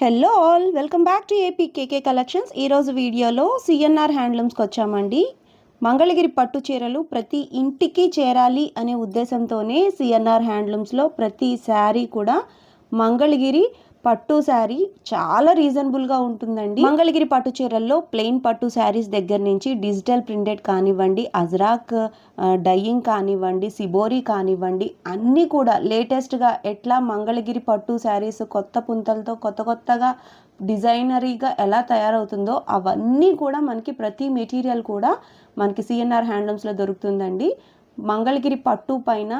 Hello all, welcome back to AP KK collections. ఈరోజు వీడియోలో CNR హ్యాండ్లూమ్స్కి వచ్చామండి. మంగళగిరి పట్టు చీరలు ప్రతి ఇంటికి చేరాలి అనే ఉద్దేశంతోనే సిఎన్ఆర్ హ్యాండ్లూమ్స్లో ప్రతి శారీ కూడా మంగళగిరి పట్టు శారీ చాలా రీజనబుల్గా ఉంటుందండి. మంగళగిరి పట్టు చీరల్లో ప్లెయిన్ పట్టు శారీస్ దగ్గర నుంచి డిజిటల్ ప్రింటెడ్ కానివ్వండి, అజ్రాక్ డైయింగ్ కానివ్వండి, సిబోరీ కానివ్వండి, అన్నీ కూడా లేటెస్ట్గా ఎట్లా మంగళగిరి పట్టు శారీస్ కొత్త పుంతలతో కొత్తగా డిజైనరీగా ఎలా తయారవుతుందో అవన్నీ కూడా మనకి ప్రతి మెటీరియల్ కూడా మనకి సిఎన్ఆర్ హ్యాండ్లూమ్స్లో దొరుకుతుందండి. మంగళగిరి పట్టు పైన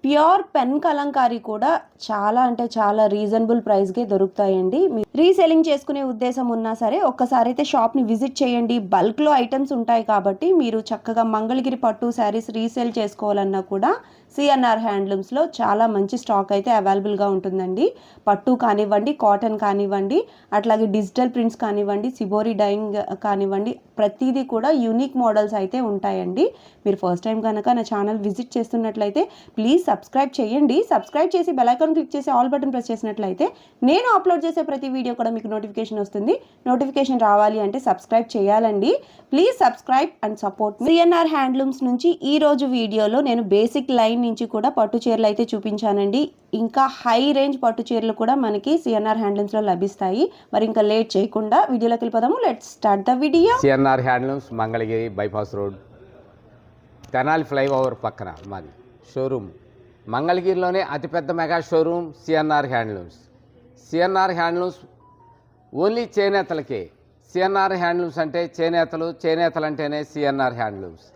ప్యూర్ పెన్ కలంకారీ కూడా చాలా అంటే చాలా రీజనబుల్ ప్రైస్కే దొరుకుతాయండి. రీసెల్లింగ్ చేసుకునే ఉద్దేశం ఉన్నా సరే ఒక్కసారి అయితే షాప్ని విజిట్ చేయండి. బల్క్లో ఐటమ్స్ ఉంటాయి కాబట్టి మీరు చక్కగా మంగళగిరి పట్టు శారీస్ రీసేల్ చేసుకోవాలన్నా కూడా సిఎన్ఆర్ హ్యాండ్లూమ్స్లో చాలా మంచి స్టాక్ అయితే అవైలబుల్గా ఉంటుందండి. పట్టు కానివ్వండి, కాటన్ కానివ్వండి, అట్లాగే డిజిటల్ ప్రింట్స్ కానివ్వండి, సిబోరీ డైయింగ్ కానివ్వండి, ప్రతిదీ కూడా యూనిక్ మోడల్స్ అయితే ఉంటాయండి. మీరు ఫస్ట్ టైం కనుక నా ఛానల్ విజిట్ చేస్తున్నట్లయితే ప్లీజ్ సబ్స్క్రైబ్ చేయండి. సబ్స్క్రైబ్ చేసి బెల్ ఐకాన్ క్లిక్ చేసి ఆల్ బటన్ ప్రెస్ చేసినట్లయితే నేను అప్లోడ్ చేసే ప్రతి వీడియో కూడా మీకు నోటిఫికేషన్ వస్తుంది. నోటిఫికేషన్ రావాలి అంటే సబ్స్క్రైబ్ చేయాలండి. Please subscribe and support. CNR handlooms నుంచి ఈ రోజు వీడియోలో నేను బేసిక్ లైన్ నుంచి కూడా పట్టు చీరలు అయితే చూపించానండి. ఇంకా హై రేంజ్ పట్టు చీరలు కూడా మనకి సిఎన్ఆర్ హ్యాండ్లూమ్స్లో లభిస్తాయి. మరి ఇంకా లేట్ చేయకుండా వీడియోలోకి వెళ్ళిపోదాము. Let's start the video. CNR handlooms Mangalagiri bypass road, Tenali flyover పక్కన మాది షోరూమ్. మంగళగిరిలోనే అతిపెద్ద mega showroom CNR handlooms. CNR handlooms only చేనేతలకే. సిఎన్ఆర్ హ్యాండ్లూమ్స్ అంటే చేనేతలు అంటేనే సిఎన్ఆర్ హ్యాండ్లూమ్స్.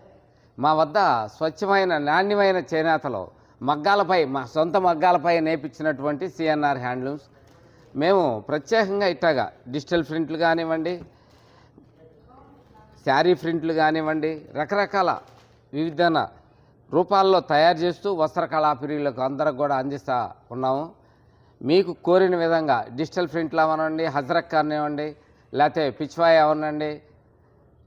మా వద్ద స్వచ్ఛమైన నాణ్యమైన చేనేతలు మగ్గాలపై, మా సొంత మగ్గాలపై నేర్పించినటువంటి సిఎన్ఆర్ హ్యాండ్లూమ్స్. మేము ప్రత్యేకంగా ఇట్లాగా డిజిటల్ ప్రింట్లు కానివ్వండి, శారీ ప్రింట్లు కానివ్వండి, రకరకాల వివిధ రూపాల్లో తయారు చేస్తూ వస్త్ర కళాప్రియులకు అందరికి కూడా అందిస్తూ ఉన్నాము. మీకు కోరిన విధంగా డిజిటల్ ప్రింట్లు అవనండి, హజరక్ కానివ్వండి, లేకపోతే పిచ్వాయ్ అవనండి,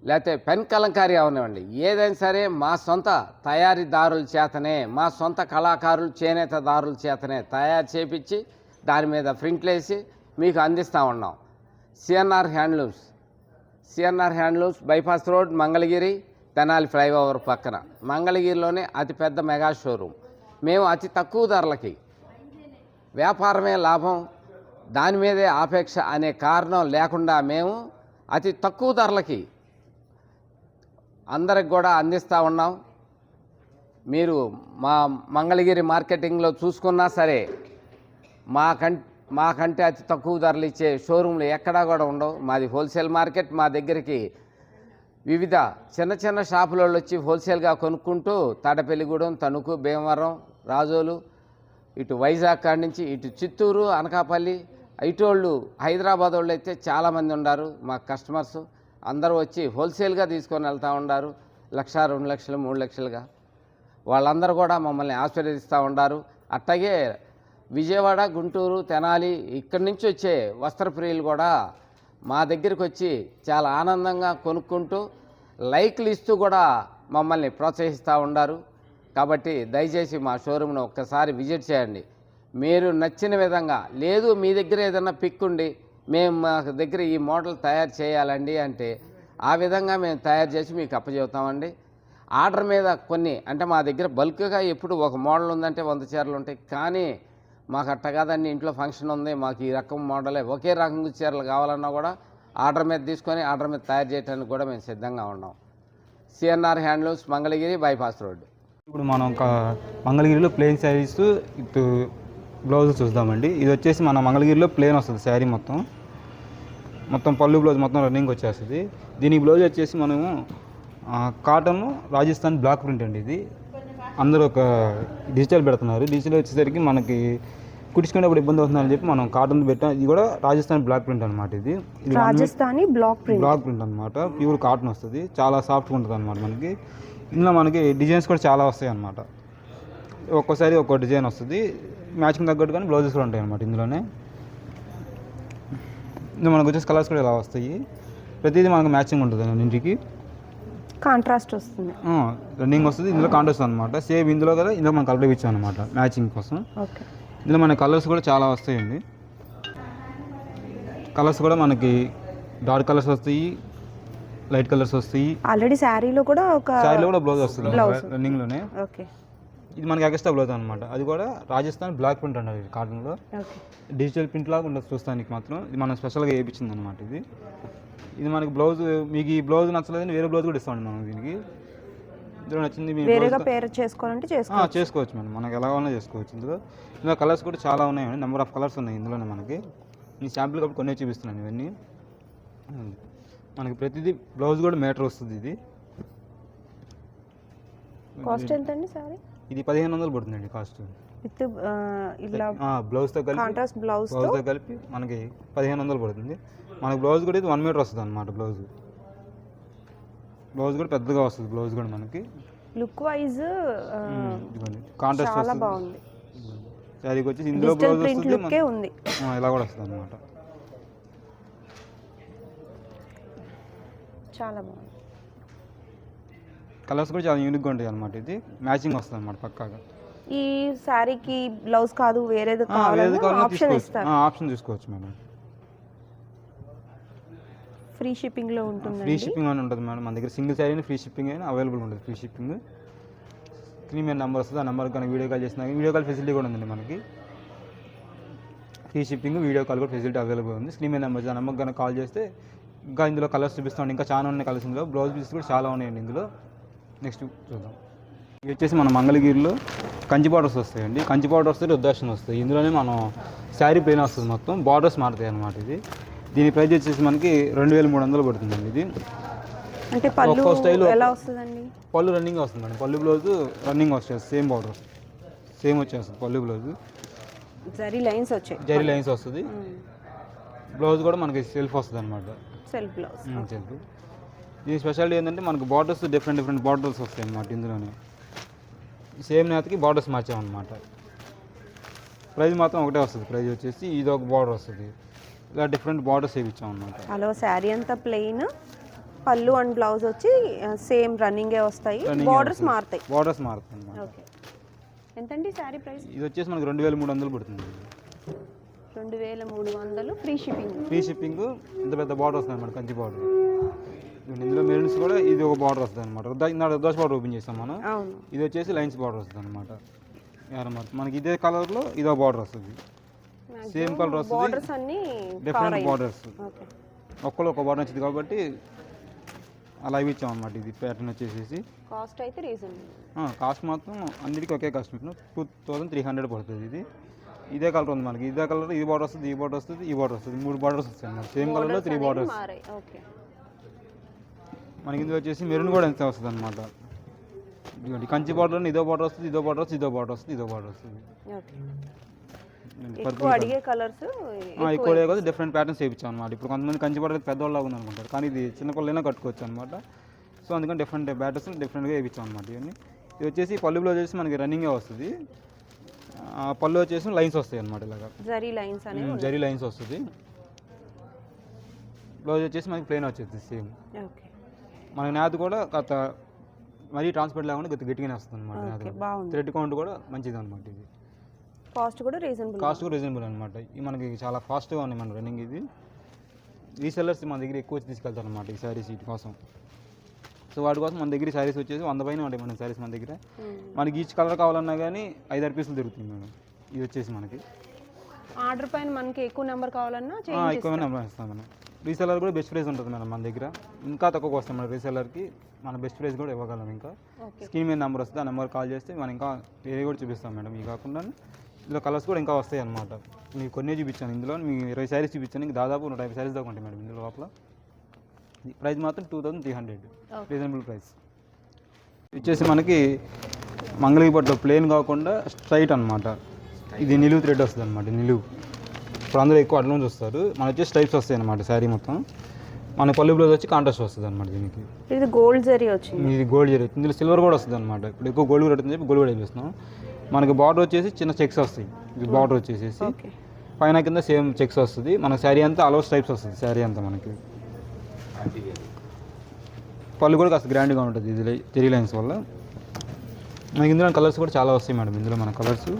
లేకపోతే పెన్ కలంకారీ అవనివ్వండి, ఏదైనా సరే మా సొంత తయారీదారుల చేతనే, మా సొంత కళాకారులు చేనేతదారుల చేతనే తయారు చేపించి దాని మీద ప్రింట్లు వేసి మీకు అందిస్తూ ఉన్నాం. CNR handlooms bypass road, Mangalagiri, Tenali flyover పక్కన. మంగళగిరిలోనే అతిపెద్ద మెగా షోరూమ్. మేము అతి తక్కువ ధరలకి, వ్యాపారమే లాభం దాని మీదే ఆపేక్ష అనే కారణం లేకుండా మేము అతి తక్కువ ధరలకి అందరికి కూడా అందిస్తూ ఉన్నాం. మీరు మా మంగళగిరి మార్కెటింగ్లో చూసుకున్నా సరే మాకంటే అతి తక్కువ ధరలు ఇచ్చే షోరూమ్లు ఎక్కడా కూడా ఉండవు. మాది హోల్సేల్ మార్కెట్. మా దగ్గరికి వివిధ చిన్న షాపులలో వచ్చి హోల్సేల్గా కొనుక్కుంటూ తాడపల్లిగూడెం, తణుకు, భీమవరం, రాజోలు, ఇటు వైజాగ్ కాడి నుంచి ఇటు చిత్తూరు, అనకాపల్లి, ఇటోళ్ళు హైదరాబాద్ వాళ్ళు అయితే చాలామంది ఉన్నారు. మా కస్టమర్స్ అందరూ వచ్చి హోల్సేల్గా తీసుకొని వెళ్తూ ఉన్నారు. 1,00,000, 2,00,000, 3,00,000గా వాళ్ళందరూ కూడా మమ్మల్ని ఆశీర్వదిస్తూ ఉన్నారు. అట్లాగే విజయవాడ, గుంటూరు, తెనాలి ఇక్కడి నుంచి వచ్చే వస్త్రప్రియులు కూడా మా దగ్గరికి వచ్చి చాలా ఆనందంగా కొనుక్కుంటూ లైక్లు ఇస్తూ కూడా మమ్మల్ని ప్రోత్సహిస్తూ ఉన్నారు. కాబట్టి దయచేసి మా షోరూమ్ను ఒక్కసారి విజిట్ చేయండి. మీరు నచ్చిన విధంగా, లేదు మీ దగ్గర ఏదైనా పిక్ ఉండి మేము మా దగ్గర ఈ మోడల్ తయారు చేయాలండి అంటే ఆ విధంగా మేము తయారు చేసి మీకు అప్పచెబుతామండి. ఆర్డర్ మీద కొన్ని అంటే మా దగ్గర బల్క్గా ఎప్పుడు ఒక మోడల్ ఉందంటే 100 చీరలు ఉంటాయి. కానీ మాకు అట్ట కాదండి, ఇంట్లో ఫంక్షన్ ఉంది, మాకు ఈ రకం మోడలే ఒకే రకం చీరలు కావాలన్నా కూడా ఆర్డర్ మీద తీసుకొని ఆర్డర్ మీద తయారు చేయడానికి కూడా మేము సిద్ధంగా ఉన్నాం. CNR handlooms Mangalagiri bypass road. ఇప్పుడు మనం మంగళగిరిలో ప్లెయిన్ శారీస్ ఇటు బ్లౌజ్ చూద్దామండి. ఇది వచ్చేసి మన మంగళగిరిలో ప్లెయిన్ వస్తుంది శారీ మొత్తం పళ్ళు బ్లౌజ్ మొత్తం రన్నింగ్ వచ్చేస్తుంది. దీనికి బ్లౌజ్ వచ్చేసి మనము కాటన్ రాజస్థాన్ బ్లాక్ ప్రింట్ అండి. ఇది అందరూ ఒక డిజిటల్ పెడుతున్నారు. డిజిటల్ వచ్చేసరికి మనకి కుట్టించుకునేప్పుడు ఇబ్బంది అవుతుందని చెప్పి మనం కాటన్ పెట్టాం. ఇది కూడా రాజస్థాన్ బ్లాక్ ప్రింట్ అనమాట. ఇది రాజస్థానీ బ్లాక్ ప్రింట్ అనమాట. ప్యూర్ కాటన్ వస్తుంది, చాలా సాఫ్ట్గా ఉంటుంది అనమాట. మనకి ఇందులో మనకి డిజైన్స్ కూడా చాలా వస్తాయి అన్నమాట. ఒక్కోసారి ఒక్కో డిజైన్ వస్తుంది, మ్యాచింగ్ తగ్గట్టుగానే బ్లౌజెస్ కూడా ఉంటాయి అన్నమాట. ఇందులో మనకు వచ్చేసి కలర్స్ కూడా ఇలా వస్తాయి. ప్రతిదీ మనకు మ్యాచింగ్ ఉంటుంది ఇంటికి, కాంట్రాస్ట్ వస్తుంది, రన్నింగ్ వస్తుంది. ఇందులో కాంట్రాస్ట్ అనమాట. సేమ్ ఇందులో కదా, ఇందులో మనం కలర్ ఇచ్చాం అనమాట మ్యాచింగ్ కోసం. ఇందులో మన కలర్స్ కూడా చాలా వస్తాయండి. కలర్స్ కూడా మనకి డార్క్ కలర్స్ వస్తాయి, లైట్ కలర్స్ వస్తాయి. ఆల్రెడీ శారీలో కూడా ఒక శారీలో కూడా బ్లౌజ్ వస్తుంది రన్నింగ్లోనే. ఓకే. ఇది మనకి ఎక్స్ట్రా బ్లౌజ్ అనమాట. అది కూడా రాజస్థాన్ బ్లాక్ ప్రింట్ అంటారు ఇది కాటన్లో. ఓకే. డిజిటల్ ప్రింట్ లాగా ఉండదు చూస్తానికి మాత్రం. ఇది మనం స్పెషల్గా వేయించింది అనమాట. ఇది మనకి బ్లౌజ్, మీకు ఈ బ్లౌజ్ నచ్చలేదని వేరే బ్లౌజ్ కూడా ఇస్తామండి మనం దీనికి. ఇందులో నచ్చింది మీ వేరేగా పేర్ చేసుకోవాలంటే చేసుకోవచ్చు మేడం, మనకి ఎలా ఉన్నా చేసుకోవచ్చు. ఇందులో కలర్స్ కూడా చాలా ఉన్నాయండి, నెంబర్ ఆఫ్ కలర్స్ ఉన్నాయి ఇందులోనే. మనకి ఈ శాంపుల్ కాబట్టి కొన్ని చూపిస్తున్నాను ఇవన్నీ. మనకి ప్రతిదీ బ్లౌజ్ కూడా మీటర్ వస్తుంది. ఇది కాస్ట్ ఎంత అండి సారీ? ఇది 1500 పడుతుందండి కాస్ట్. విత్ ఇలా బ్లౌజ్తో కలిపి, కాంట్రాస్ట్ బ్లౌజ్తో కలిపి మనకి 1500 పడుతుంది. మనకి బ్లౌజ్ కూడా ఇది 1 మీటర్ వస్తుంది అనమాట. బ్లౌజ్ కూడా పెద్దగా వస్తుంది. బ్లౌజ్ కూడా మనకి లుక్ వైజ్ కాంట్రాస్ట్ చాలా బాగుంది. శారీకి వచ్చి ఇందులో బ్లౌజ్ వస్తుంది, ఇలా కూడా వస్తుంది అనమాట. చాలా బాగుంది. కలర్స్ కూడా చాలా యూనిక్గా ఉంటాయి అనమాట. ఇది మ్యాచింగ్ వస్తుంది అనమాట పక్కాగా. ఈ శారీకి బ్లౌజ్ కాదు వేరేది కావాలన్నా ఆప్షన్ తీసుకోవచ్చు మేడం. ఫ్రీ షిప్పింగ్ లో ఉంటుంది. ఫ్రీ షిప్పింగ్ అని ఉంటుంది మేడం మన దగ్గర. సింగిల్ శారీ ఫ్రీ షిప్పింగ్ అయినా అవైలబుల్ ఉంటుంది. ఫ్రీ షిప్పింగ్ స్క్రీన్ మీద నెంబర్ వస్తుంది. ఆ నెంబర్ కనుక వీడియో కాల్ చేసినా వీడియో కాల్ ఫెసిలిటీ కూడా ఉందండి మనకి. ఫ్రీ షిప్పింగ్, వీడియో కాల్ కూడా ఫెసిలిటీ అవైలబుల్ ఉంది. స్క్రీన్ మీద నెంబర్, ఆ నెంబర్ కనుక కాల్ చేస్తే ఇంకా ఇందులో కలర్స్ చూపిస్తామండి. ఇంకా చాలా ఉన్నాయి కలర్స్ ఇందులో. బ్లౌజ్ పీసెస్ కూడా చాలా ఉన్నాయండి ఇందులో. నెక్స్ట్ చూద్దాం. ఇవి వచ్చేసి మన మంగళగిరిలో కంచి బార్డర్స్ వస్తాయండి. కంచి బార్డర్స్ రుద్రాక్షణ వస్తాయి. ఇందులోనే మనం శారీ ప్లెయిన్ వస్తుంది, మొత్తం బార్డర్స్ మారుతాయి అన్నమాట. దీని ప్రైస్ వచ్చేసి మనకి 2300 పడుతుందండి. ఇది అంటే పళ్ళు ఎలా వస్తుందండి? పళ్ళు రన్నింగ్ వస్తుంది మేడం. పళ్ళు బ్లౌజ్ రన్నింగ్ వచ్చేస్తుంది. సేమ్ బార్డర్ సేమ్ వచ్చేస్తుంది. పళ్ళు బ్లౌజ్ జరీ లైన్స్ వచ్చాయి. జరీ లైన్స్ వస్తుంది. బ్లౌజ్ కూడా మనకి సెల్ఫ్ వస్తుంది అనమాట. Self blouse. సెల్ఫ్. దీని స్పెషాలిటీ ఏంటంటే మనకు బార్డర్స్ డిఫరెంట్ బార్డర్స్ వస్తాయి అన్నమాట. ఇందులోనే సేమ్ నేతకి బార్డర్స్ మార్చామన్నమాట. ప్రైస్ మాత్రం ఒకటే వస్తుంది. ప్రైస్ వచ్చేసి ఇది ఒక బార్డర్ వస్తుంది. ఇలా డిఫరెంట్ బార్డర్స్ వేయించాం అన్నమాట. అలా శారీ అంతా ప్లెయిన్, పళ్ళు అండ్ బ్లౌజ్ వచ్చి సేమ్ రన్నింగే వస్తాయి. బార్డర్స్ మారుతాయి. బార్డర్స్ మారుతాయి అన్నమాట. ఓకే. ఎంతండి శారీ ప్రైస్? ఇది వచ్చేసి మనకి 2300 పడుతుంది. 2300 ఫ్రీ షిప్పింగ్. Free shipping. ఇంత పెద్ద బార్డర్ వస్తుంది అన్నమాట, కంచి బార్డర్. ఇందులో మెరూన్స్ కూడా ఇది ఒక బార్డర్ వస్తుంది అనమాట. రుద్రాక్ష బార్డర్ ఓపెన్ చేస్తాం మనం. ఇది వచ్చేసి లైన్స్ బార్డర్ వస్తుంది అనమాట. మనకి ఇదే కలర్లో ఇదో బార్డర్ వస్తుంది. సేమ్ కలర్ వస్తుంది, డిఫరెంట్ బార్డర్స్. ఒక్కళ్ళు ఒక బార్డర్ వచ్చింది కాబట్టి అలా ఇచ్చాం అనమాట. ఇది ప్యాటర్న్ వచ్చేసి కాస్ట్ అయితే రీజనబుల్. కాస్ట్ మాత్రం అన్నిటికీ ఒకే కాస్ట్ 2300 పడుతుంది. ఇదే కలర్ ఉంది మనకి. ఇదే కలర్ ఈ బార్డర్ వస్తుంది, ఈ బార్డర్ వస్తుంది, ఈ బార్డర్ వస్తుంది. 3 బార్డర్స్ వస్తాయి అన్నమాట. సేమ్ కలర్లో 3 బార్డర్స్. మనకి ఇందులో వచ్చేసి మెరూన్ కూడా ఎంత వస్తుంది అనమాట. ఇదిగోండి కంచి బార్డర్లో ఇదో బార్డర్ వస్తుంది, ఇదో బార్డర్ వస్తుంది, ఇదో బార్డర్ వస్తుంది, ఇదో బార్డర్ వస్తుంది. ఎక్కువ అడిగే కలర్స్ ఎక్కువ డిఫరెంట్ ప్యాటర్న్స్ వేయించాం అనమాట. ఇప్పుడు కొంతమంది కంచి బార్డర్ పెద్దవాళ్ళగా ఉంది అనుకుంటారు, కానీ ఇది చిన్నపిల్లలైనా కట్టుకోవచ్చు అనమాట. సో అందుకని డిఫరెంట్ ప్యాటర్న్స్ డిఫరెంట్గా వేయించాం అనమాట. ఇవన్నీ ఇది వచ్చేసి పళ్ళులో వచ్చేసి మనకి రన్నింగే వస్తుంది. పళ్ళు వచ్చేసి లైన్స్ వస్తాయి అనమాట. ఇలాగా జరీ లైన్స్ వస్తుంది. బ్లౌజ్ వచ్చేసి మనకి ప్లెయిన్ వచ్చేది సేమ్. మనకి నేత కూడా మరీ ట్రాన్స్పరెంట్ లేకుండా గట్టిగానే వస్తుంది అనమాట. థ్రెడ్ కౌంట్ కూడా మంచిది అనమాట. ఇది కాస్ట్ కూడా రీజనబుల్ అనమాట. మనకి చాలా ఫాస్ట్గా ఉన్నాయి మన రన్నింగ్. ఇది రీసెల్లర్స్ మన దగ్గర ఎక్కువ వచ్చి తీసుకెళ్తారు అనమాట ఈ శారీస్ వీటి కోసం. సో వాటి కోసం మన దగ్గర శారీస్ వచ్చేసి 100 పైన ఉంటాయి మన శారీస్ మన దగ్గర. మనకి ఈచ్ కలర్ కావాలన్నా కానీ 5-6 పీసులు దొరుకుతుంది మేడం. ఇది వచ్చేసి మనకి ఆర్డర్ పైన మనకి ఎక్కువ నెంబర్ కావాలన్నా ఎక్కువ నెంబర్ ఇస్తాం మనం. రీసెల్లర్ కూడా బెస్ట్ ప్రైస్ ఉంటుంది మేడం మన దగ్గర. ఇంకా తక్కువకి వస్తాం మన రీసెల్లర్కి. మన బెస్ట్ ప్రైస్ కూడా ఇవ్వగలం. ఇంకా స్క్రీన్ మీద నెంబర్ వస్తుంది, ఆ నెంబర్ కాల్ చేస్తే మనం ఇంకా వేరే కూడా చూపిస్తాం మేడం. ఇవి కాకుండా ఇందులో కలర్స్ కూడా ఇంకా వస్తాయి అనమాట. మీకు కొన్ని చూపించాను. ఇందులో మీకు 20 శారీస్ చూపించాను. ఇంకా దాదాపు 150 శారీస్ దాకా ఉంటాయి మేడం ఇందులో లోపల. ప్రైస్ మాత్రం 2300 రీజనబుల్ ప్రైస్. వచ్చేసి మనకి మంగళగిరి పట్టు ప్లెయిన్ కాకుండా స్ట్రైట్ అనమాట. ఇది నిలువు థ్రెడ్ వస్తుంది అనమాట. నిలువు ఇప్పుడు అందరూ ఎక్కువ అడ్లో చూస్తారు. మన వచ్చేసి స్ట్రైప్స్ వస్తాయి అనమాట శారీ మొత్తం. మన పళ్ళు బ్లౌజ్ వచ్చి కాంట్రాస్ట్ వస్తుంది అనమాట. దీనికి ఇది గోల్డ్ జరీ వచ్చింది. ఇది గోల్డ్ జరీ. ఇందులో సిల్వర్ కూడా వస్తుంది అనమాట. ఇప్పుడు ఎక్కువ గోల్డ్ కూడా చెప్పి గోల్డ్ కూడా వేపిస్తున్నాం. మనకి బార్డర్ వచ్చేసి చిన్న చెక్స్ వస్తాయి. ఇది బార్డర్ వచ్చేసి పైన కింద సేమ్ చెక్స్ వస్తుంది. మనకి శారీ అంతా అలో స్ట్రైప్స్ వస్తుంది. శారీ అంతా మనకి పళ్ళు కూడా కాస్త గ్రాండ్గా ఉంటుంది ఇది జరీ లైన్స్ వల్ల. మనకి ఇందులో కలర్స్ కూడా చాలా వస్తాయి మేడం. ఇందులో మన కలర్స్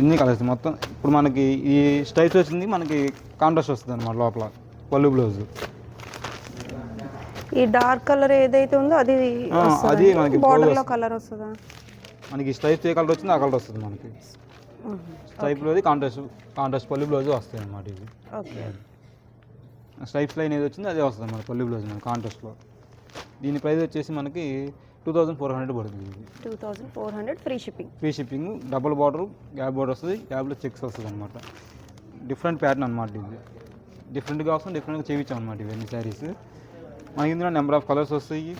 ఇన్ని కలర్స్ మొత్తం. ఇప్పుడు మనకి ఈ స్టైప్స్ వచ్చింది, మనకి కాంట్రాస్ట్ వస్తుంది అనమాట లోపల పళ్ళు బ్లౌజ్. ఈ డార్క్ కలర్ ఏదైతే ఉందో అది అది మనకి బార్డర్లో కలర్ వస్తుందా? మనకి స్టైప్స్ ఏ కలర్ వచ్చిందో ఆ కలర్ వస్తుంది మనకి. స్టైప్లోది కాంట్రాస్ట్ పళ్ళు బ్లౌజ్ వస్తాయి అన్నమాట. ఇది ఓకే. స్టైప్స్ లైన్ ఏది వచ్చిందో అదే వస్తుంది మన పళ్ళు బ్లౌజ్ మన కాంట్రాస్ట్లో. దీని ప్రైస్ వచ్చేసి మనకి 2400 పడుతుంది. ఇది 2400 free shipping. Double border, gap border వస్తుంది, గ్యాప్లో చెక్స్ వస్తుంది అనమాట. డిఫరెంట్ ప్యాటర్న్ అనమాట. ఇది డిఫరెంట్గా వస్తుంది, డిఫరెంట్గా చేయించాం అనమాట ఇవన్నీ శారీస్. మనకి ఇందులో నెంబర్ ఆఫ్ కలర్స్ వస్తాయి.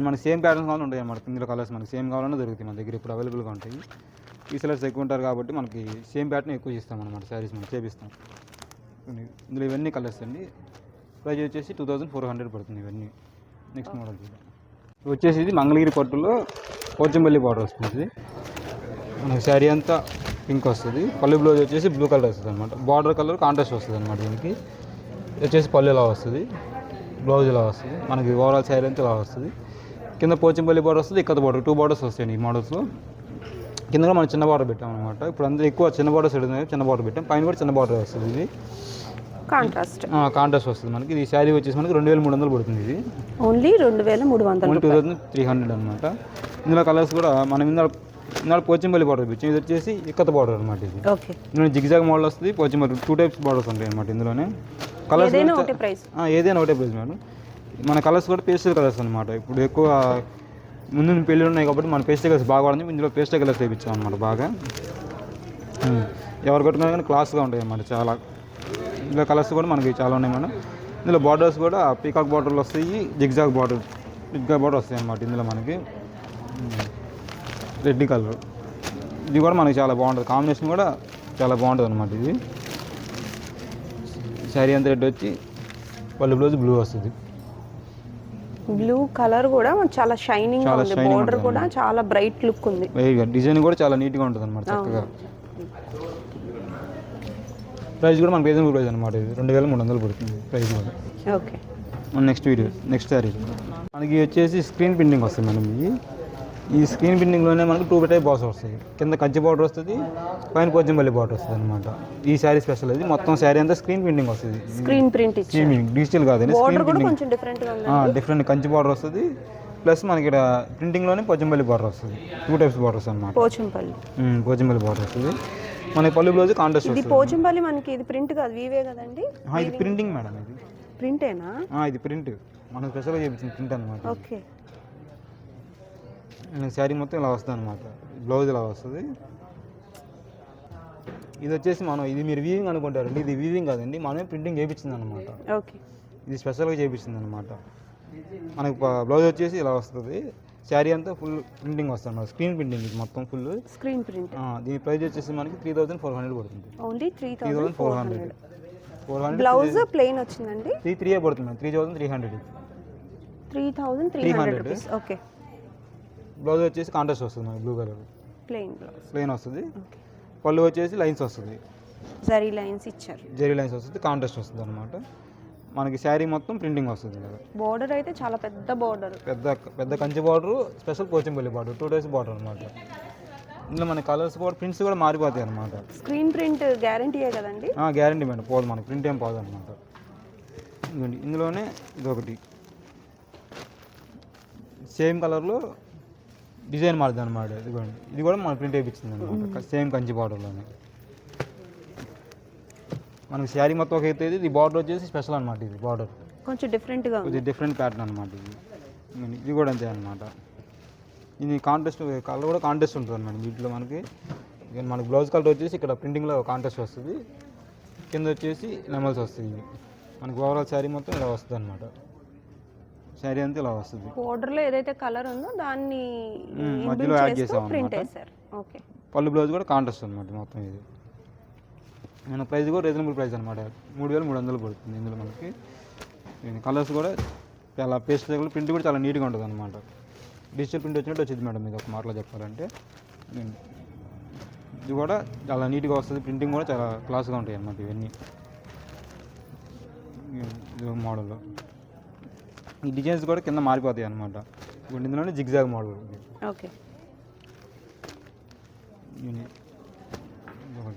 మనకి సేమ్ ప్యాటర్న్స్ కావాలని ఉంటాయి అన్నమాట. ఇందులో కలర్స్ మనకి సేమ్ కావాలన్నా దొరుకుతాయి మన దగ్గర, ఇప్పుడు అవైలబుల్గా ఉంటాయి. ఈ సెలర్స్ ఎక్కువ ఉంటారు కాబట్టి మనకి సేమ్ ప్యాటర్న్ ఎక్కువ చేస్తాం అనమాట. శారీస్ మనం చేపిస్తాం. ఇందులో ఇవన్నీ కలర్స్ అండి. ప్రైస్ వచ్చేసి 2400 పడుతుంది ఇవన్నీ. నెక్స్ట్ మోడల్ వచ్చేసి ఇది మంగళగిరి పట్టులో పోచంపల్లి బార్డర్ వస్తుంది. మనకి శారీ అంతా పింక్ వస్తుంది. పళ్ళు బ్లౌజ్ వచ్చేసి బ్లూ కలర్ వస్తుంది అనమాట. బార్డర్ కలర్ కాంట్రాస్ట్ వస్తుంది అనమాట. దీనికి వచ్చేసి పళ్ళు ఇలా వస్తుంది, బ్లౌజ్ ఇలా వస్తుంది. మనకి ఓవరాల్ శారీ అంతా ఇలా వస్తుంది. కింద పోచంపల్లి బార్డర్ వస్తుంది, ఇక్కడ బార్డర్, 2 బార్డర్స్ వస్తాయండి ఈ మోడల్స్లో. కింద కూడా మనం చిన్న బార్డర్ పెట్టాం అనమాట. ఇప్పుడు అందరూ ఎక్కువ చిన్న బార్డర్స్ పెడుతున్నాయి, చిన్న బార్డర్ పెట్టాం. పైన కూడా చిన్న బార్డర్ వస్తుంది. ఇది కాంట్రాస్ట్ వస్తుంది మనకి. ఈ శారీ వచ్చేసి మనకి 2300 పడుతుంది. ఇది ఓన్లీ 2300 అనమాట. ఇందులో కలర్స్ కూడా మనం ఇందులో పోచంపల్లి బార్డర్ పెట్టాం. ఇది వచ్చేసి ఇక్కత బార్డర్ అనమాట. ఇది ఇందులో జిగ్జాగ్ మోడల్ వస్తుంది. పోచంపల్లి 2 టైప్స్ బార్డర్స్ ఉంటాయి అనమాట ఇందులోనే. కలర్స్ ఏదైనా ఒకటే ప్రైస్ మేడం. మన కలర్స్ కూడా పేస్టల్ కలర్స్ అనమాట. ఇప్పుడు ఎక్కువ ముందు పెళ్ళి ఉన్నాయి కాబట్టి మన పేస్టల్ కలర్స్ బాగా వాడింది. ఇందులో పేస్టల్ కలర్స్ వేయించాం అనమాట బాగా. ఎవరు కట్టుకున్నా కానీ క్లాస్గా ఉంటాయి అన్నమాట చాలా. ఇందులో కలర్స్ కూడా మనకి చాలా ఉన్నాయి మేడం. ఇందులో బార్డర్స్ కూడా పీకాక్ బార్డర్లు వస్తాయి, జిగ్జాగ్ బార్డర్ వస్తాయి అన్నమాట. ఇందులో మనకి రెడ్ కలర్, ఇది కూడా మనకి చాలా బాగుంటుంది. కాంబినేషన్ కూడా చాలా బాగుంటుంది అనమాట. ఇది శారీ అంతా రెడ్ వచ్చి పళ్ళు బ్లౌజ్ బ్లూ వస్తుంది. బ్లూ కలర్ కూడా చాలా షైనింగ్ ఉంది. బోర్డర్ కూడా చాలా బ్రైట్ లుక్ ఉంది. డిజైన్ కూడా చాలా నీట్గా ఉంటుంది అనమాట చక్కగా. ప్రైస్ కూడా మనకి రీజనబుల్ ప్రైస్ అనమాట. ఇది 2300 పడుతుంది ప్రైస్ కూడా. ఓకే. నెక్స్ట్ శారీ మనకి వచ్చేసి స్క్రీన్ ప్రింటింగ్ వస్తుంది మేడం. ఈ స్క్రీన్ ప్రింటింగ్లోనే మనకి 2 టైప్ బాక్స్ వస్తాయి. కింద కంచి బార్డర్ వస్తుంది, పైన పోచంపల్లి బార్డర్ వస్తుంది అనమాట. ఈ శారీ స్పెషల్. ఇది మొత్తం శారీ అంతా స్క్రీన్ ప్రింటింగ్ వస్తుంది. స్క్రీన్ ప్రింట్ డిజిటల్ కాదండి, screen printing. Different Kanchi border వస్తుంది. ప్లస్ మనకి ఇక్కడ ప్రింటింగ్లోనే పోచంపల్లి బార్డర్ వస్తుంది. 2 టైప్స్ బార్డర్స్ అనమాట. పోచంపల్లి బార్డర్ వస్తుంది. మనకి పళ్ళు బ్లౌజ్ కాంట్రాస్ట్ వస్తుంది. పోచంపల్లి మనకి ఇది ప్రింట్ కాదు, వీవే కదండి. ఇది ప్రింటింగ్ మేడం. ఇది ప్రింటేనా? ఇది ప్రింట్. మనం స్పెషల్గా చేయించిన ప్రింట్ అనమాట. ఓకే. శారీ మొత్తం ఇలా వస్తుంది అనమాట. బ్లౌజ్ ఇలా వస్తుంది. ఇది వచ్చేసి ఇది మీరు వీవింగ్ అనుకుంటారండి. ఇది వీవింగ్ కాదండి, మనమే ప్రింటింగ్ చేయించింది అనమాట. ఓకే. ఇది స్పెషల్గా చేయించింది అనమాట. మనకి బ్లౌజ్ వచ్చేసి ఇలా వస్తుంది. శారీ అంతా ఫుల్ ప్రింటింగ్ వస్తుంది అన్నమాట. స్క్రీన్ ప్రింటింగ్ ఇది మొత్తం ఫుల్ స్క్రీన్ ప్రింట్. దీని ప్రైస్ వచ్చేసి మనకి 3400 పడుతుంది. ఓన్లీ 3400. బ్లౌజ్ ప్లెయిన్ వచ్చిందండి. 3 పడుతుంది. 3300. 3300. ఓకే. బ్లౌజ్ వచ్చేసి కాంట్రాస్ట్ వస్తుంది మనకి, బ్లూ కలర్ ప్లెయిన్ వస్తుంది. పళ్ళు వచ్చేసి లైన్స్ వస్తుంది, జరీ లైన్స్ ఇచ్చారు. జరీ లైన్స్ వస్తుంది, కాంట్రాస్ట్ వస్తుంది అనమాట. మనకి శారీ మొత్తం ప్రింటింగ్ వస్తుంది కదా. బోర్డర్ అయితే చాలా పెద్ద బోర్డర్, పెద్ద Kanchi border, special Pochampally border, 2 types border అనమాట. ఇందులో మన కలర్స్ కూడా ప్రింట్స్ కూడా మారిపోతాయి అనమాట. స్క్రీన్ ప్రింట్ గ్యారంటీయే కదండి? గ్యారంటీ మేడం, పోదు మనకి ప్రింట్ ఏం పోదు అనమాట. ఇందులోనే ఇదొకటి సేమ్ కలర్లో డిజైన్ మారుతుంది అనమాట. ఇదిగోండి, ఇది కూడా మన ప్రింట్ వేయించింది అనమాట, సేమ్ కంచి బార్డర్లోనే. మనకి శారీ మొత్తం ఒక అయితే ఇది బార్డర్ వచ్చేసి స్పెషల్ అనమాట. ఇది బార్డర్ కొంచెం డిఫరెంట్గా, ఇది డిఫరెంట్ ప్యాటర్న్ అనమాట. ఇది కూడా అంతే అనమాట. ఇది కాంట్రాస్ట్ కలర్ కూడా కాంట్రాస్ట్ ఉంటుంది అనమాట. వీటిలో మనకి బ్లౌజ్ కలర్ వచ్చేసి ఇక్కడ ప్రింటింగ్లో కాంట్రాస్ట్ వస్తుంది, కింద వచ్చేసి నెమల్స్ వస్తుంది. మనకి ఓవరాల్ శారీ మొత్తం ఇలా వస్తుంది అనమాట. శారీ అంతా ఇలా వస్తుంది. బోర్డర్లో ఏదైతే కలర్ ఉందో దాన్ని మధ్యలో యాడ్ చేసాం ప్రింట్ చేశారు. ఓకే. పళ్ళు బ్లౌజ్ కూడా కాంట్రాస్ట్ అనమాట మొత్తం. ఇది మన ప్రైస్ కూడా రీజనబుల్ ప్రైస్ అనమాట, 3300 పడుతుంది. ఇందులో మనకి కలర్స్ కూడా చాలా పేస్ట్ ప్రింట్ కూడా చాలా నీట్గా ఉంటుంది అనమాట. డిజిటల్ ప్రింట్ వచ్చినట్టు వచ్చింది మేడం, ఇది ఒక మాటలో చెప్పాలంటే. ఇది కూడా చాలా నీట్గా వస్తుంది, ప్రింటింగ్ కూడా చాలా క్లాస్గా ఉంటాయి అన్నమాట ఇవన్నీ. ఇది మోడల్లో ఈ డిజైన్స్ కూడా కింద మారిపోతాయి అనమాట. ఇప్పుడు ఇందులోనే జిగ్జాగ్ మోడల్. ఓకే.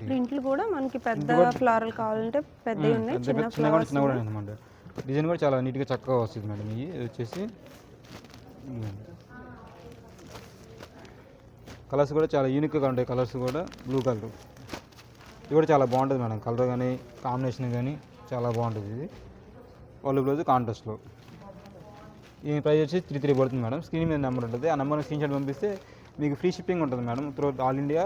మనకి ప్రింట్లు కూడా మనకి పెద్ద ఫ్లోరల్ కావాలంటే పెద్దవి ఉన్నాయి, చిన్న చిన్న కూడా చిన్న కూడా అనమాట. డిజైన్ కూడా చాలా నీట్గా చక్కగా వస్తుంది మేడం. ఇది వచ్చేసి కలర్స్ కూడా చాలా యూనిక్గా ఉంటాయి. కలర్స్ కూడా బ్లూ కలర్ ఇది కూడా చాలా బాగుంటుంది మేడం. కలర్ కానీ కాంబినేషన్ కానీ చాలా బాగుంటుంది. ఇది పళ్ళు బ్లౌజ్ కాంట్రాస్ట్లో. ఈ ప్రైస్ వచ్చి 33 పడుతుంది మేడం. స్క్రీన్ మీద నెంబర్ ఉంటుంది, ఆ నెంబర్ని స్క్రీన్ షాట్ పంపిస్తే మీకు ఫ్రీ షిప్పింగ్ ఉంటుంది madam. Through all India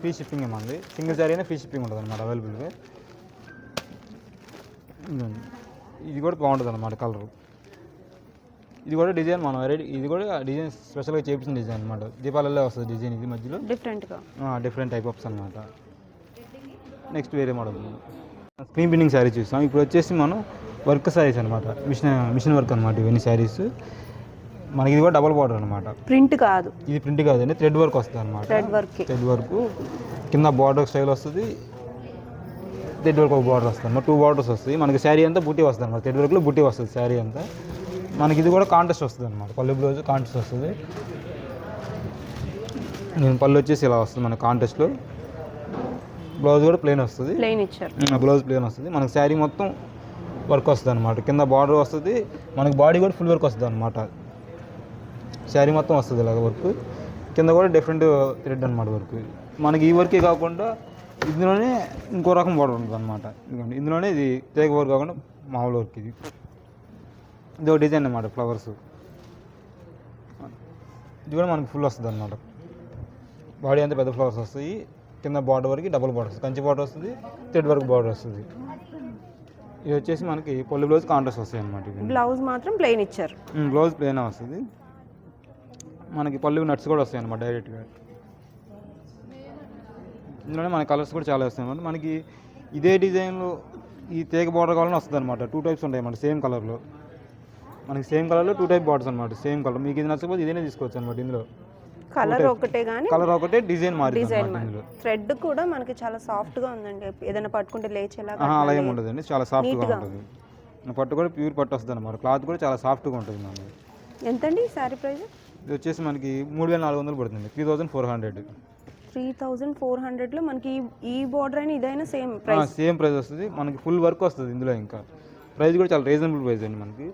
free shipping ఏమంది. సింగిల్ శారీ అయినా ఫ్రీ షిప్పింగ్ ఉంటుంది అన్నమాట అవైలబుల్గా. ఇది కూడా బాగుంటుంది అన్నమాట కలర్. ఇది కూడా డిజైన్ మనం ఇది కూడా డిజైన్ స్పెషల్గా చేయించిన డిజైన్ అనమాట. దీపావళిలో వస్తుంది డిజైన్. ఇది మధ్యలో డిఫరెంట్ టైప్ ఆఫ్స్ అనమాట. నెక్స్ట్ వేరే మోడల్ స్క్రీన్ ప్రింటింగ్ శారీ చూస్తాం. ఇప్పుడు వచ్చేసి మనం వర్క్ శారీస్ అనమాట. మిషన్ వర్క్ అనమాట ఇవన్నీ శారీస్. మనకి ఇది కూడా డబల్ బార్డర్ అనమాట. ప్రింట్ కాదు, ఇది ప్రింట్ కాదండి, థ్రెడ్ వర్క్ వస్తుంది అనమాట. థ్రెడ్ వర్క్ కింద బార్డర్ స్టైల్ వస్తుంది, థ్రెడ్ వర్క్ ఒక బార్డర్ వస్తుంది అన్నమాట. 2 బార్డర్స్ వస్తాయి మనకి. శారీ అంతా బుట్టి వస్తుంది అనమాట. థ్రెడ్ వర్క్లో బుట్టి వస్తుంది శారీ అంతా. మనకి ఇది కూడా కాంట్రాస్ట్ వస్తుంది అనమాట. పళ్ళు బ్లౌజ్ కాంట్రాస్ట్ వస్తుంది. పళ్ళు వచ్చేసి ఇలా వస్తుంది మనకి కాంట్రాస్ట్లో. బ్లౌజ్ కూడా ప్లెయిన్ వస్తుంది. బ్లౌజ్ ప్లెయిన్ వస్తుంది. మనకి శారీ మొత్తం వర్క్ వస్తుంది అనమాట. కింద బార్డర్ వస్తుంది, మనకి బాడీ కూడా ఫుల్ వర్క్ వస్తుంది అనమాట. శారీ మొత్తం వస్తుంది ఇలాగ వర్క్. కింద కూడా డిఫరెంట్ థ్రెడ్ అనమాట వర్క్. మనకి ఈ వర్కే కాకుండా ఇందులోనే ఇంకో రకం బార్డర్ ఉంటుంది అనమాట. ఇందులోనే ఇది తేగ వర్క్ కాకుండా మామూలు వర్క్. ఇది ఒక డిజైన్ అనమాట ఫ్లవర్స్. ఇది కూడా మనకి ఫుల్ వస్తుంది అనమాట. బాడీ అంతా పెద్ద ఫ్లవర్స్ వస్తాయి. కింద బార్డర్ వరకు డబుల్ బార్డర్ వస్తుంది, కంచి బార్డర్ వస్తుంది, థ్రెడ్ వర్క్ బార్డర్ వస్తుంది. ఇది వచ్చేసి మనకి పళ్ళు బ్లౌజ్ కాంట్రాస్ట్ వస్తాయి అనమాట. బ్లౌజ్ మాత్రం ప్లెయిన్ ఇచ్చారు. బ్లౌజ్ ప్లెయిన్ వస్తుంది. మనకి పళ్ళు నట్స్ కూడా వస్తాయి అనమాట డైరెక్ట్గా. ఇందులోనే మన కలర్స్ కూడా చాలా వస్తాయి అనమాట. మనకి ఇదే డిజైన్లో ఈ తేగ బార్డర్ కావాలని వస్తుంది అనమాట. 2 టైప్స్ ఉంటాయి అన్నమాట సేమ్ కలర్లో. మనకి సేమ్ కలర్లో 2 టైప్ బార్డర్స్ అనమాట. సేమ్ కలర్ మీకు ఇది నచ్చకపోతే ఇదేనే తీసుకోవచ్చు అనమాట. ఇందులో కలర్ ఒకటే కానీ కలర్ ఒకటే డిజైన్ మారింది. థ్రెడ్ కూడా మనకి చాలా సాఫ్ట్ గా ఉందండి. ఏదైనా పట్టుకుంటే లేచేలా అలా ఏమి ఉండదండి, చాలా సాఫ్ట్గా ఉంటుంది. పట్టు కూడా ప్యూర్ పట్టు వస్తుంది అనమాట. క్లాత్ కూడా చాలా సాఫ్ట్గా ఉంటుంది మనకి. ఎంతండి శారీ ప్రైస్? ఇది వచ్చేసి మనకి 3400 పడుతుంది. 3400. 3400లో మనకి ఈ బార్డర్ అయినా ఇదైనా సేమ్ ప్రైస్ వస్తుంది. మనకి ఫుల్ వర్క్ వస్తుంది ఇందులో. ఇంకా ప్రైస్ కూడా చాలా రీజనబుల్ ప్రైస్ అండి. మనకి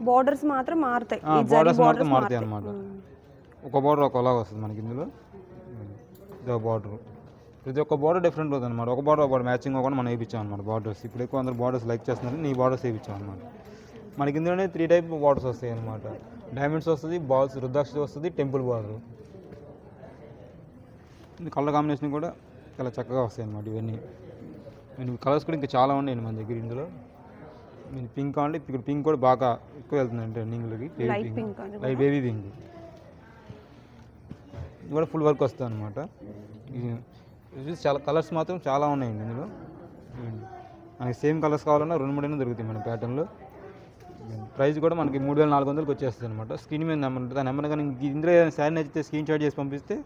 బార్డర్స్ మాత్రం మారుతాయి. బార్డర్స్ మాత్రం మారుతాయి అనమాట. ఒక బార్డర్ ఒకలాగా వస్తుంది మనకి ఇందులో. ఇదో బార్డర్, ప్రతి ఒక్క బార్డర్ డిఫరెంట్ అవుతుంది అనమాట. ఒక బార్డర్ మ్యాచింగ్ అవ్వకుండా మనం వేయించాం అనమాట బార్డర్స్. ఇప్పుడు ఎక్కువ అందరూ బార్డర్స్ లైక్ చేస్తున్నారు, నీ బార్డర్స్ వేయించాం అనమాట. మనకి ఇందులోనే 3 టైప్ బార్డర్స్ వస్తాయి అనమాట. డైమండ్స్ వస్తుంది, బాల్స్, రుద్రాక్ష వస్తుంది, టెంపుల్ బార్డర్. కలర్ కాంబినేషన్ కూడా చాలా చక్కగా వస్తాయి అనమాట. ఇవన్నీ కలర్స్ కూడా ఇంకా చాలా ఉన్నాయండి మన దగ్గర. ఇందులో మీరు పింక్ అంటే ఇప్పుడు పింక్ కూడా బాగా ఎక్కువ వెళ్తుందండి ట్రెండింగ్లోకి. Light baby pink. ఇది కూడా ఫుల్ వర్క్ వస్తుంది అనమాట. చాలా కలర్స్ మాత్రం చాలా ఉన్నాయండి ఇందులో. మనకి సేమ్ కలర్స్ కావాలన్నా 2-3 దొరుకుతాయి మన ప్యాటర్న్లో. ప్రైస్ కూడా మనకి 3400కి వచ్చేస్తుంది అనమాట. స్క్రీన్ మీద నెంబర్ ఉంటుంది. ఆ నెంబర్ కానీ ఇందులో శారీ నచ్చితే స్క్రీన్ షాట్ చేసి పంపిస్తే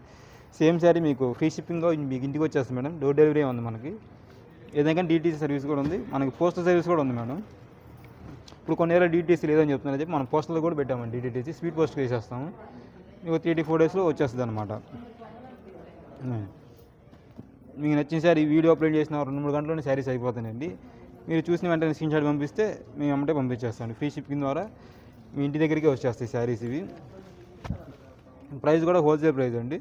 సేమ్ శారీ మీకు ఫ్రీ షిప్పింగ్లో మీకు ఇంటికి వచ్చేస్తుంది మేడం. డోర్ డెలివరీ ఉంది మనకి. ఏదైనా DTC సర్వీస్ కూడా ఉంది మనకి. పోస్టల్ సర్వీస్ కూడా ఉంది మేడం. ఇప్పుడు కొన్ని ఏళ్ళ DTC లేదని చెప్తున్నారు చెప్పి మనం పోస్టల్లో కూడా పెట్టామండి. DTC స్పీడ్ పోస్ట్ వేసేస్తాము. మీకు 3-4 డేస్లో వచ్చేస్తుంది అనమాట. మీకు నచ్చిన శారీ వీడియో అప్లోడ్ చేసిన 2-3 గంటల్లోనే శారీస్ అయిపోతాయండి. మీరు చూసిన వెంటనే స్క్రీన్ షాట్ పంపిస్తే మేము అమ్మటే పంపించేస్తాం. ఫ్రీ షిప్పింగ్ ద్వారా మీ ఇంటి దగ్గరికి వచ్చేస్తాయి శారీస్ ఇవి. ప్రైస్ కూడా హోల్సేల్ ప్రైస్ అండి.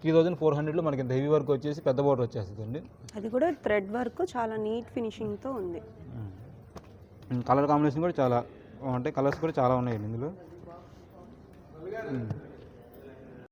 3400లో మనకి ఇంత హెవీ వర్క్ వచ్చేసి పెద్ద బార్డర్ వచ్చేస్తుంది అండి. అది కూడా థ్రెడ్ వర్క్ చాలా నీట్ ఫినిషింగ్తో ఉంది. కలర్ కాంబినేషన్ కూడా చాలా అంటే కలర్స్ కూడా చాలా ఉన్నాయండి ఇందులో.